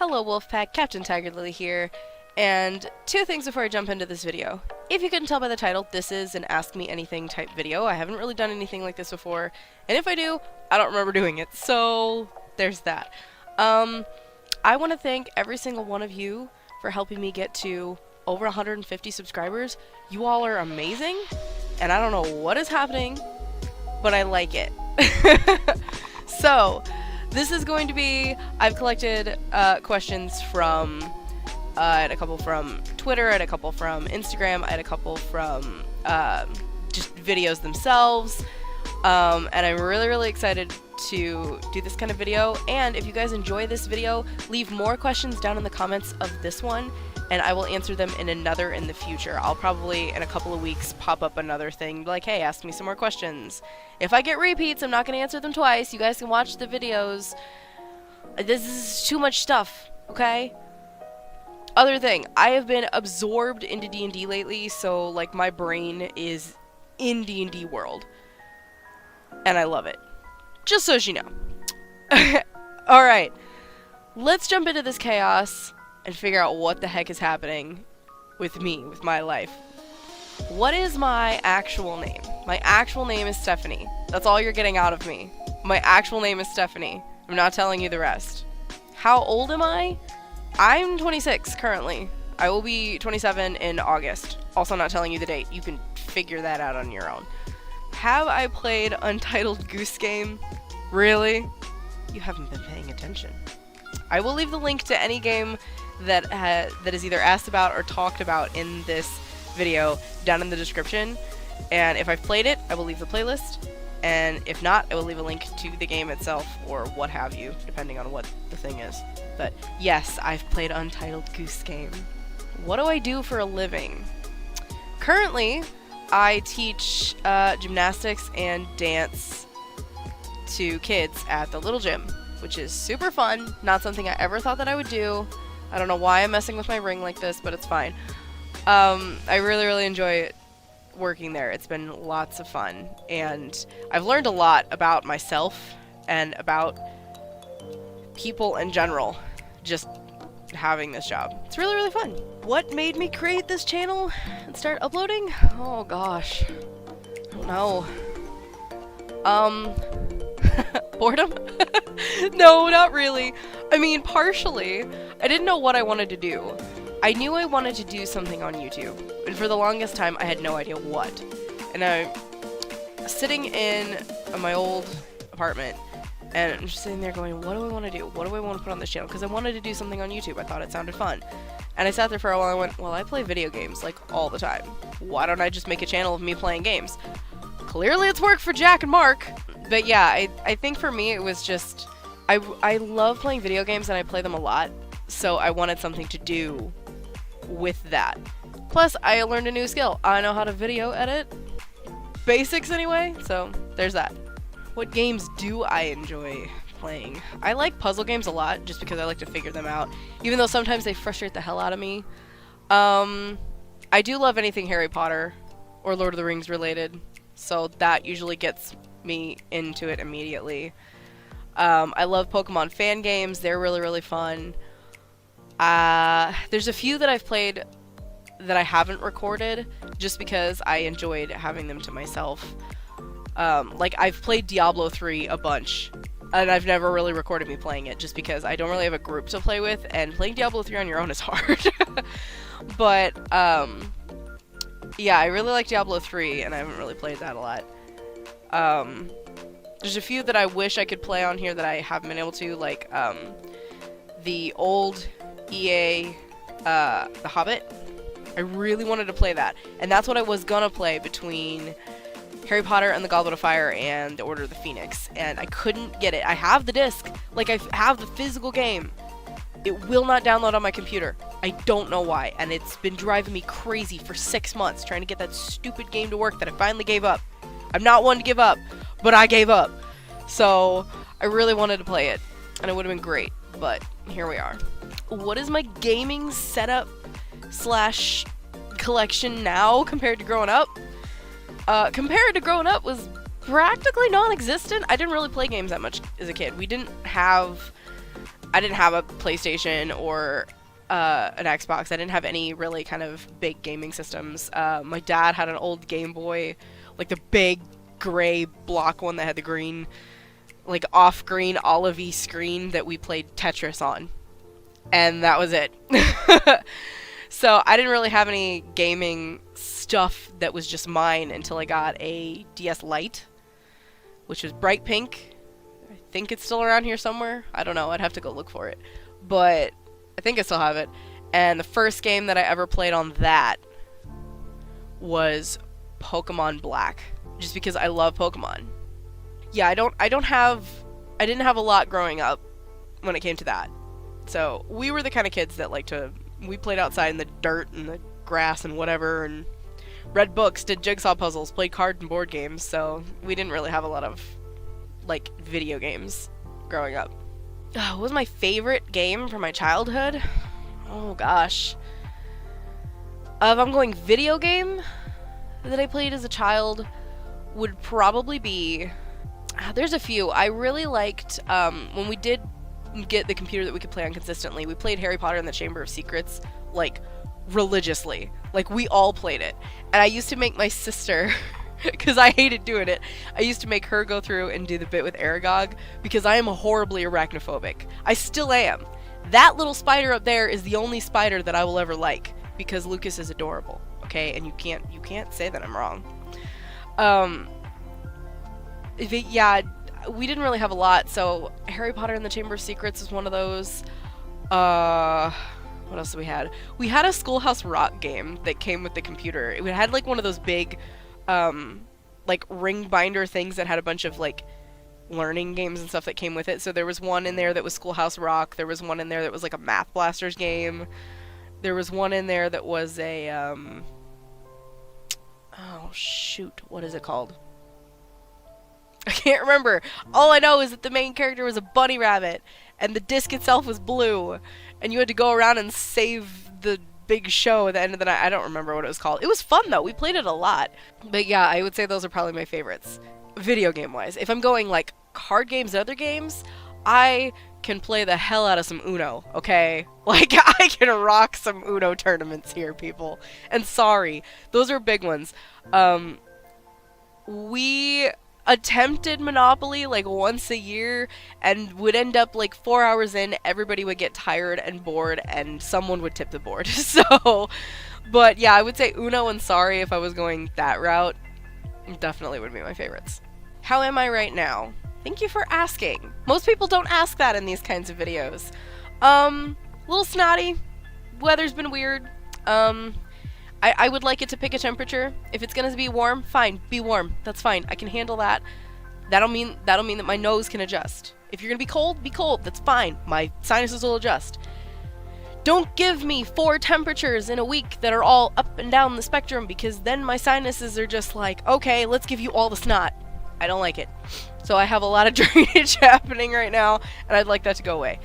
Hello Wolfpack, Captain Tiger Lily here, and two things before I jump into this video. If you couldn't tell by the title, this is an Ask Me Anything type video. I haven't really done anything like this before, and if I do, I don't remember doing it, so there's that. I want to thank every single one of you for helping me get to over 150 subscribers. You all are amazing, and I don't know what is happening, but I like it. So, this is going to be, I've collected questions from, I had a couple from Twitter, I had a couple from Instagram, I had a couple from just videos themselves, and I'm really excited to do this kind of video. And if you guys enjoy this video, leave more questions down in the comments of this one, and I will answer them in another in the future. I'll probably, in a couple of weeks, pop up another thing, like, hey, ask me some more questions. If I get repeats, I'm not going to answer them twice. You guys can watch the videos. This is too much stuff, okay? Other thing, I have been absorbed into D&D lately, so, like, my brain is in D&D world. And I love it. Just so you know. Alright, let's jump into this chaos and figure out what the heck is happening with me, with my life. What is my actual name? My actual name is Stephanie. That's all you're getting out of me. My actual name is Stephanie. I'm not telling you the rest. How old am I? I'm 26 currently. I will be 27 in August. Also not telling you the date. You can figure that out on your own. Have I played Untitled Goose Game? Really? You haven't been paying attention. I will leave the link to any game that is either asked about or talked about in this video down in the description, and if I've played it, I will leave the playlist, and if not, I will leave a link to the game itself or what have you, depending on what the thing is. But yes, I've played Untitled Goose Game. What do I do for a living? Currently, I teach gymnastics and dance to kids at the Little Gym, which is super fun, not something I ever thought that I would do. I don't know why I'm messing with my ring like this, but it's fine. I really enjoy working there. It's been lots of fun, and I've learned a lot about myself and about people in general, just having this job. It's really fun. What made me create this channel and start uploading? Oh gosh. I don't know. Boredom? No, not really. I mean, partially. I didn't know what I wanted to do. I knew I wanted to do something on YouTube, and for the longest time I had no idea what. And I'm sitting in my old apartment, and I'm just sitting there going, what do I want to do? What do I want to put on this channel? Because I wanted to do something on YouTube. I thought it sounded fun. And I sat there for a while and went, well, I play video games, like, all the time. Why don't I just make a channel of me playing games? Clearly it's worked for Jack and Mark. But yeah, I think for me it was just, I love playing video games and I play them a lot, so I wanted something to do with that. Plus, I learned a new skill. I know how to video edit. Basics anyway, so there's that. What games do I enjoy playing? I like puzzle games a lot, just because I like to figure them out, even though sometimes they frustrate the hell out of me. I do love anything Harry Potter or Lord of the Rings related, so that usually gets me into it immediately. I love Pokemon fan games. They're really fun. There's a few that I've played that I haven't recorded just because I enjoyed having them to myself. Like, I've played Diablo 3 a bunch, and I've never really recorded me playing it just because I don't really have a group to play with, and playing Diablo 3 on your own is hard. But, yeah, I really like Diablo 3, and I haven't really played that a lot. There's a few that I wish I could play on here that I haven't been able to, like, the old EA, The Hobbit. I really wanted to play that, and that's what I was gonna play between Harry Potter and the Goblet of Fire and the Order of the Phoenix, and I couldn't get it. I have the disc, like, I have the physical game. It will not download on my computer. I don't know why, and it's been driving me crazy for 6 months trying to get that stupid game to work that I finally gave up. I'm not one to give up, but I gave up. So, I really wanted to play it, and it would have been great, but here we are. What is my gaming setup slash collection now compared to growing up? Compared to growing up was practically non-existent. I didn't really play games that much as a kid. We didn't have I didn't have a PlayStation or an Xbox. I didn't have any really kind of big gaming systems. My dad had an old Game Boy, like the big gray block one that had the green, like off-green olive-y screen that we played Tetris on. And that was it. So I didn't really have any gaming stuff that was just mine until I got a DS Lite, which was bright pink. I think it's still around here somewhere. I don't know. I'd have to go look for it. But I think I still have it. And the first game that I ever played on that was Pokemon Black, just because I love Pokemon. Yeah, I didn't have a lot growing up when it came to that. So we were the kind of kids that we played outside in the dirt and the grass and whatever, and read books, did jigsaw puzzles, played card and board games, so we didn't really have a lot of, like, video games growing up. What was my favorite game from my childhood? Oh gosh. If I'm going video game that I played as a child, would probably be... There's a few. I really liked, when we did get the computer that we could play on consistently, we played Harry Potter and the Chamber of Secrets, like, religiously. Like, we all played it. And I used to make my sister, because I hated doing it, I used to make her go through and do the bit with Aragog, because I am horribly arachnophobic. I still am. That little spider up there is the only spider that I will ever like, because Lucas is adorable, okay? And you can't say that I'm wrong. Yeah, we didn't really have a lot, so Harry Potter and the Chamber of Secrets is one of those. What else did we had? We had a Schoolhouse Rock game that came with the computer. It had, like, one of those big, like, ring binder things that had a bunch of, like, learning games and stuff that came with it. So there was one in there that was Schoolhouse Rock. There was one in there that was, like, a Math Blasters game. There was one in there that was a, oh, shoot. What is it called? I can't remember. All I know is that the main character was a bunny rabbit, and the disc itself was blue, and you had to go around and save the big show at the end of the night. I don't remember what it was called. It was fun, though. We played it a lot. But yeah, I would say those are probably my favorites, video game-wise. If I'm going, like, card games and other games, I can play the hell out of some Uno, okay? Like, I can rock some Uno tournaments here, people. And sorry, those are big ones. We attempted Monopoly like once a year and would end up like 4 hours in, everybody would get tired and bored and someone would tip the board. So, but yeah, I would say Uno and Sorry if I was going that route. Definitely would be my favorites. How am I right now? Thank you for asking. Most people don't ask that in these kinds of videos. Little snotty. Weather's been weird. I would like it to pick a temperature. If it's gonna be warm, fine, be warm. That's fine. I can handle that. That'll mean that my nose can adjust. If you're gonna be cold, that's fine. My sinuses will adjust. Don't give me 4 temperatures in a week that are all up and down the spectrum, because then my sinuses are just like, okay, let's give you all the snot. I don't like it. So I have a lot of drainage happening right now, and I'd like that to go away.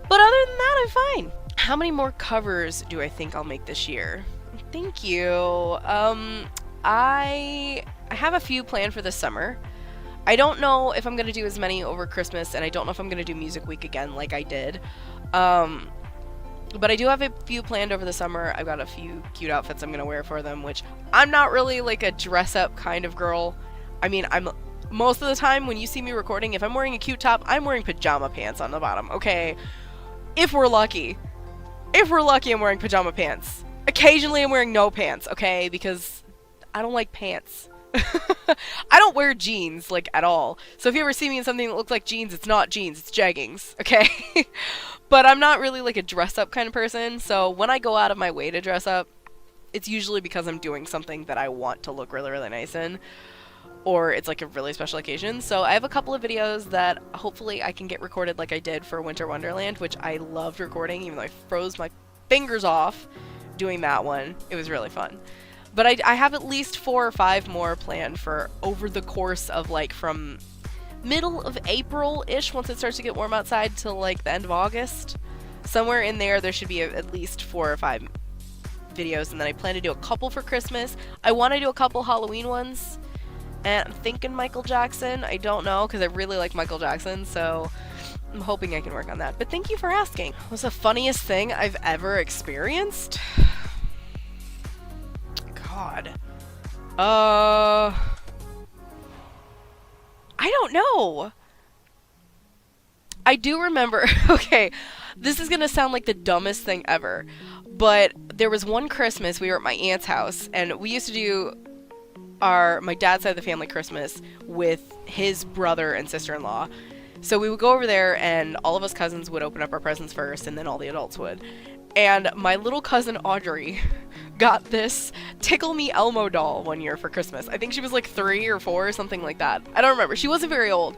But other than that, I'm fine. How many more covers do I think I'll make this year? Thank you. I have a few planned for this summer. I don't know if I'm going to do as many over Christmas, and I don't know if I'm going to do Music Week again like I did. But I do have a few planned over the summer. I've got a few cute outfits I'm going to wear for them, which I'm not really like a dress-up kind of girl. I mean, most of the time when you see me recording, if I'm wearing a cute top, I'm wearing pajama pants on the bottom, okay? If we're lucky. If we're lucky, I'm wearing pajama pants. Occasionally I'm wearing no pants, okay? Because I don't like pants. I don't wear jeans, like, at all. So if you ever see me in something that looks like jeans, it's not jeans, it's jeggings, okay? But I'm not really, like, a dress-up kind of person, so when I go out of my way to dress up, it's usually because I'm doing something that I want to look really, really nice in, or it's, like, a really special occasion. So I have a couple of videos that hopefully I can get recorded like I did for Winter Wonderland, which I loved recording, even though I froze my fingers off doing that one. It was really fun. But I have at least 4 or 5 more planned for over the course of, like, from middle of April-ish, once it starts to get warm outside, till, like, the end of August. Somewhere in there should be at least 4 or 5 videos, and then I plan to do a couple for Christmas. I want to do a couple Halloween ones, and I'm thinking Michael Jackson. I don't know, because I really like Michael Jackson, so I'm hoping I can work on that. But thank you for asking. What's the funniest thing I've ever experienced? God. I don't know. I do remember, okay, this is gonna sound like the dumbest thing ever, but there was one Christmas we were at my aunt's house, and we used to do my dad's side of the family Christmas with his brother and sister-in-law. So we would go over there, and all of us cousins would open up our presents first, and then all the adults would. And my little cousin Audrey got this Tickle Me Elmo doll one year for Christmas. I think she was like 3 or 4 or something like that. I don't remember. She wasn't very old.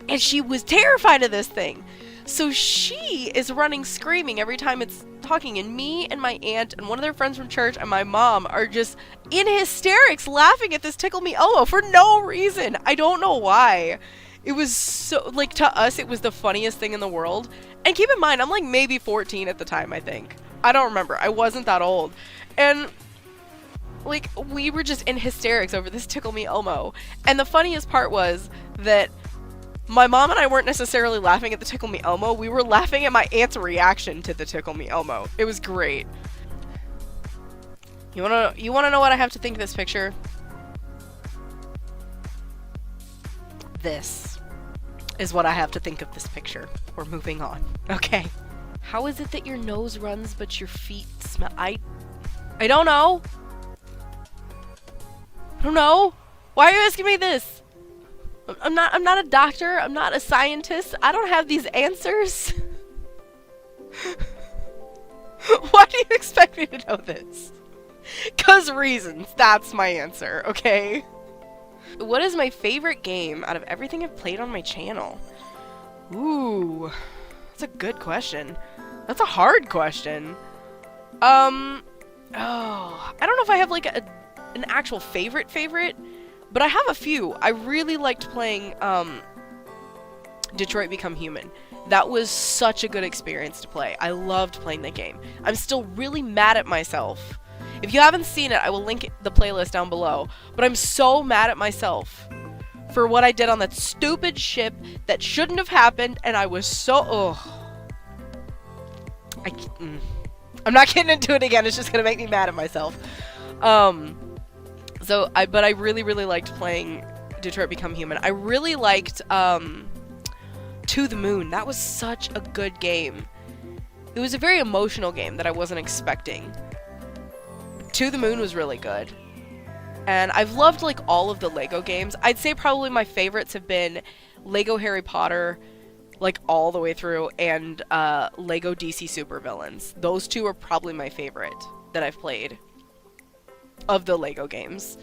And she was terrified of this thing. So she is running screaming every time it's talking, and me and my aunt and one of their friends from church and my mom are just in hysterics laughing at this Tickle Me Elmo for no reason. I don't know why. It was so, like, to us, it was the funniest thing in the world. And keep in mind, I'm like maybe 14 at the time, I think. I don't remember. I wasn't that old. And, like, we were just in hysterics over this Tickle Me Elmo. And the funniest part was that my mom and I weren't necessarily laughing at the Tickle Me Elmo. We were laughing at my aunt's reaction to the Tickle Me Elmo. It was great. You wanna know what I have to think of this picture? This is what I have to think of this picture. We're moving on. Okay. How is it that your nose runs but your feet smell? I don't know. I don't know. Why are you asking me this? I'm not a doctor. I'm not a scientist. I don't have these answers. Why do you expect me to know this? 'Cause reasons. That's my answer, okay? What is my favorite game out of everything I've played on my channel? Ooh, that's a good question. That's a hard question. I don't know if I have like an actual favorite, but I have a few. I really liked playing Detroit Become Human. That was such a good experience to play. I loved playing that game. I'm still really mad at myself. If you haven't seen it, I will link the playlist down below. But I'm so mad at myself for what I did on that stupid ship that shouldn't have happened, and I was so... I'm not getting into it again. It's just gonna make me mad at myself. But I really, really liked playing Detroit Become Human. I really liked To the Moon. That was such a good game. It was a very emotional game that I wasn't expecting. To the Moon was really good. And I've loved like all of the Lego games. I'd say probably my favorites have been Lego Harry Potter, like all the way through, and Lego DC Supervillains. Those two are probably my favorite that I've played of the Lego games.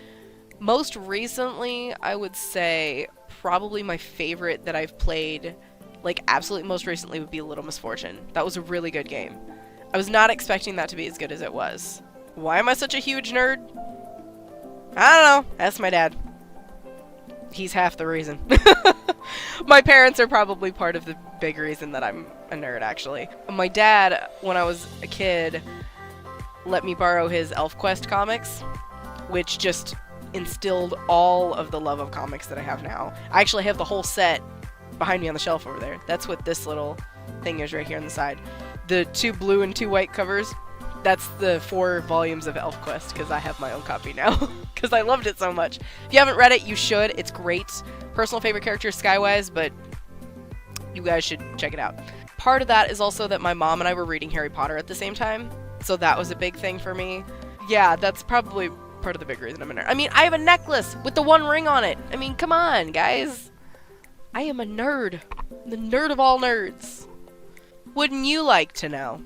Most recently, I would say probably my favorite that I've played, like absolutely most recently, would be Little Misfortune. That was a really good game. I was not expecting that to be as good as it was. Why am I such a huge nerd? I don't know. Ask my dad. He's half the reason. My parents are probably part of the big reason that I'm a nerd, actually. My dad, when I was a kid, let me borrow his ElfQuest comics, which just instilled all of the love of comics that I have now. I actually have the whole set behind me on the shelf over there. That's what this little thing is right here on the side. The 2 blue and 2 white covers, that's the 4 volumes of ElfQuest, because I have my own copy now, because I loved it so much. If you haven't read it, you should. It's great. Personal favorite character is Skywise, but you guys should check it out. Part of that is also that my mom and I were reading Harry Potter at the same time, so that was a big thing for me. Yeah, that's probably part of the big reason I'm a nerd. I mean, I have a necklace with the 1 ring on it. I mean, come on, guys. I am a nerd. The nerd of all nerds. Wouldn't you like to know?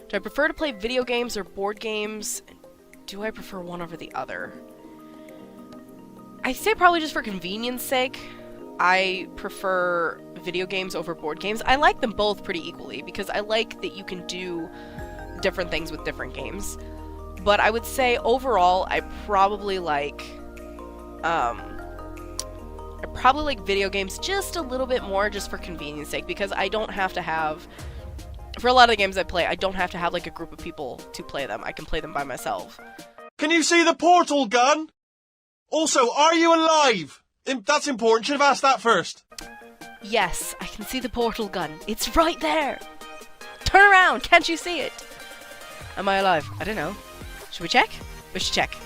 Do I prefer to play video games or board games? Do I prefer one over the other? I say probably just for convenience sake, I prefer video games over board games. I like them both pretty equally because I like that you can do different things with different games. But I would say overall, I probably like video games just a little bit more just for convenience sake, because I don't have to have, for a lot of the games I play, I don't have to have like a group of people to play them. I can play them by myself. Can you see the portal gun? Also, are you alive? That's important. Should have asked that first. Yes, I can see the portal gun. It's right there. Turn around. Can't you see it? Am I alive? I don't know. Should we check? We should check.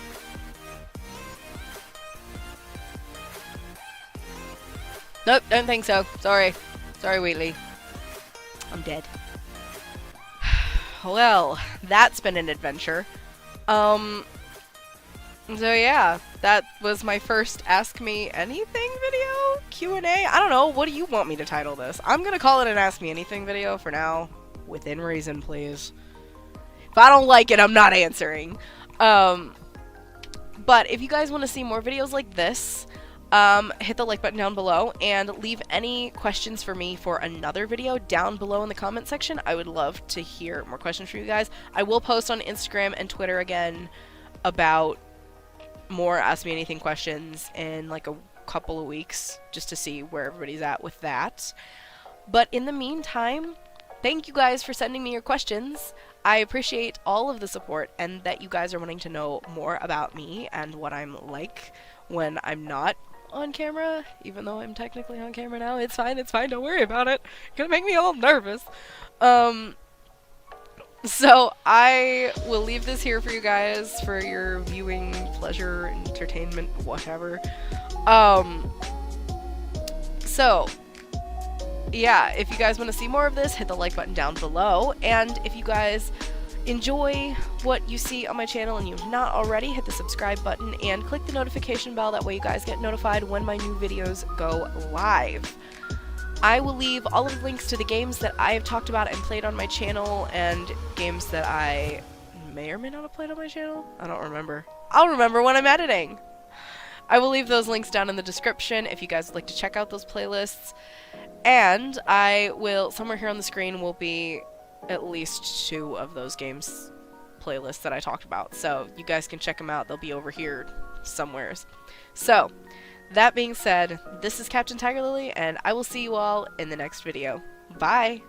Nope, don't think so. Sorry. Sorry, Wheatley. I'm dead. Well, that's been an adventure. So yeah, that was my first Ask Me Anything video? Q&A? I don't know, what do you want me to title this? I'm gonna call it an Ask Me Anything video for now. Within reason, please. If I don't like it, I'm not answering. But if you guys want to see more videos like this, hit the like button down below and leave any questions for me for another video down below in the comment section. I would love to hear more questions from you guys. I will post on Instagram and Twitter again about more Ask Me Anything questions in like a couple of weeks just to see where everybody's at with that. But in the meantime, thank you guys for sending me your questions. I appreciate all of the support and that you guys are wanting to know more about me and what I'm like when I'm not on camera, even though I'm technically on camera now. It's fine, don't worry about it. You're gonna make me all nervous. So I will leave this here for you guys for your viewing pleasure, entertainment, whatever. So yeah, if you guys want to see more of this, hit the like button down below, and if you guys enjoy what you see on my channel and you've not already, hit the subscribe button and click the notification bell. That way you guys get notified when my new videos go live. I will leave all of the links to the games that I have talked about and played on my channel, and games that I may or may not have played on my channel. I don't remember. I'll remember when I'm editing. I will leave those links down in the description if you guys would like to check out those playlists. And I will, somewhere here on the screen will be at least 2 of those games playlists that I talked about. So you guys can check them out. They'll be over here somewheres. So, that being said, this is Captain Tiger Lily, and I will see you all in the next video. Bye!